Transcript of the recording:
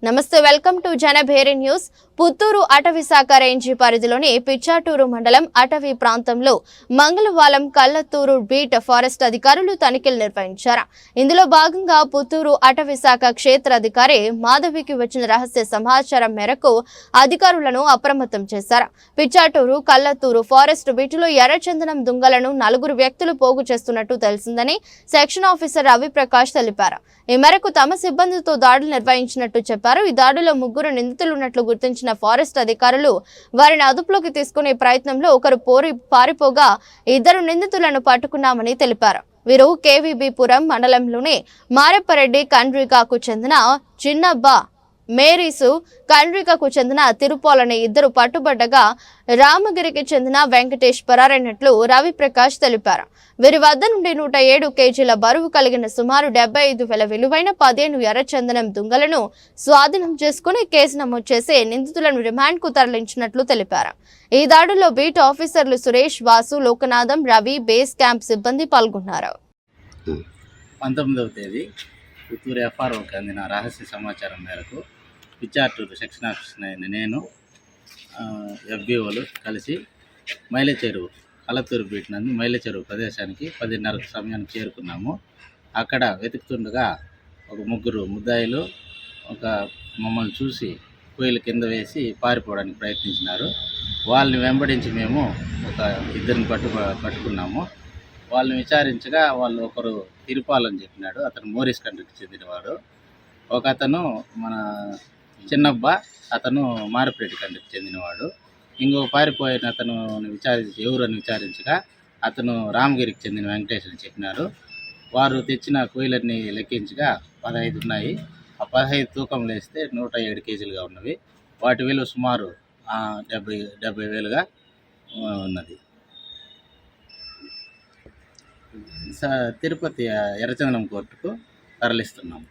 నమస్తే welcome to Janabheri news. Puttur అటవీ శాఖ రేంజి పరిధిలోని పిచ్చాటూరు మండలం అటవీ ప్రాంతంలో మంగళవారం కల్లత్తూరు బీట్ ఫారెస్ట్ అధికారులు తనిఖీలు నిర్వహించారు. ఇందులో భాగంగా పుత్తూరు అటవీ శాఖ క్షేత్ర అధికారి మాధవికి వచ్చిన రహస్య సమాచారం మేరకు అధికారులను అప్రమత్తం చేశారు. పిచ్చాటూరు కల్లత్తూరు ఫారెస్ట్ బీటులో ఎర్రచందనం దుంగలను 4 వ్యక్తులు పోగు చేస్తున్నట్టు తెలిసిందని సెక్షన్ ఆఫీసర్ రవిప్రకాష్ తెలిపారు. ఈ మేరకు తమ సిబ్బందితో దాడులు నిర్వహించినట్టు చెప్పారు. ఈ దాడిలో 3 నిందితులున్నట్లు గుర్తించిన ఫారెస్ట్ అధికారులు వారిని అదుపులోకి తీసుకునే ప్రయత్నంలో ఒకరు పారిపోగా 2 నిందితులను పట్టుకున్నామని తెలిపారు. వీరు కేవీబీపురం మండలంలోని మారెప్పరెడ్డి కండ్రికాకు చెందిన చిన్నబ్బా మేరీసు, కండ్రికకు చెందిన తిరుపాలని 2 పట్టుబడ్డగా రామగిరికి చెందిన వెంకటేష్ పరారైనట్లు రవిప్రకాష్ తెలిపారు. వీరి వద్ద నుండి 107 కేజీల బరువు కలిగిన సుమారు 75,000 విలువైన 15 ఎర్రచందనం దుంగలను స్వాధీనం చేసుకుని కేసు నమోదు చేసి నిందితులను రిమాండ్ కు తరలించినట్లు తెలిపారు. ఈ దాడుల్లో బీట్ ఆఫీసర్లు సురేష్, వాసు, లోకనాథం, రవి, బేస్ క్యాంప్ సిబ్బంది పాల్గొన్నారు. 19వ తేదీ పుత్తూరు ఎఫ్ఆర్ఓకి అందిన రహస్య సమాచారం మేరకు పిచ్చాటూరు సెక్షన్ ఆఫీసర్ అయిన నేను ఎఫ్బీఓలు కలిసి మైల చెరువు కలత్తూరు బీట్ నందు మైల చెరువు ప్రదేశానికి 10:30 సమయానికి చేరుకున్నాము. అక్కడ వెతుకుతుండగా ఒక 3 ముద్దాయిలు మమ్మల్ని చూసి కోయిల కింద వేసి పారిపోవడానికి ప్రయత్నించినారు. వాళ్ళని వెంబడించి మేము ఒక 2 పట్టుకున్నాము. వాళ్ళని విచారించగా వాళ్ళు ఒకరు తిరుపాలని చెప్పినాడు, అతను మోరిస్ కంట్రీకి చెందినవాడు. ఒక అతను మన చిన్నబ్బా, అతను మారెప్పరెడ్డి కంట్రీకి చెందినవాడు. ఇంకొక పారిపోయిన అతను ఎవరని విచారించగా అతను రామగిరికి చెందిన వెంకటేష్ అని చెప్పినారు. వారు తెచ్చిన కోయిలన్నీ లెక్కించగా 15 ఉన్నాయి. ఆ 15 తూకం వేస్తే 107 కేజీలుగా ఉన్నవి. వాటి విలువ సుమారు 70,000గా ఉన్నది. తిరుపతి ఎర్రచందనం కోర్టుకు తరలిస్తున్నాము.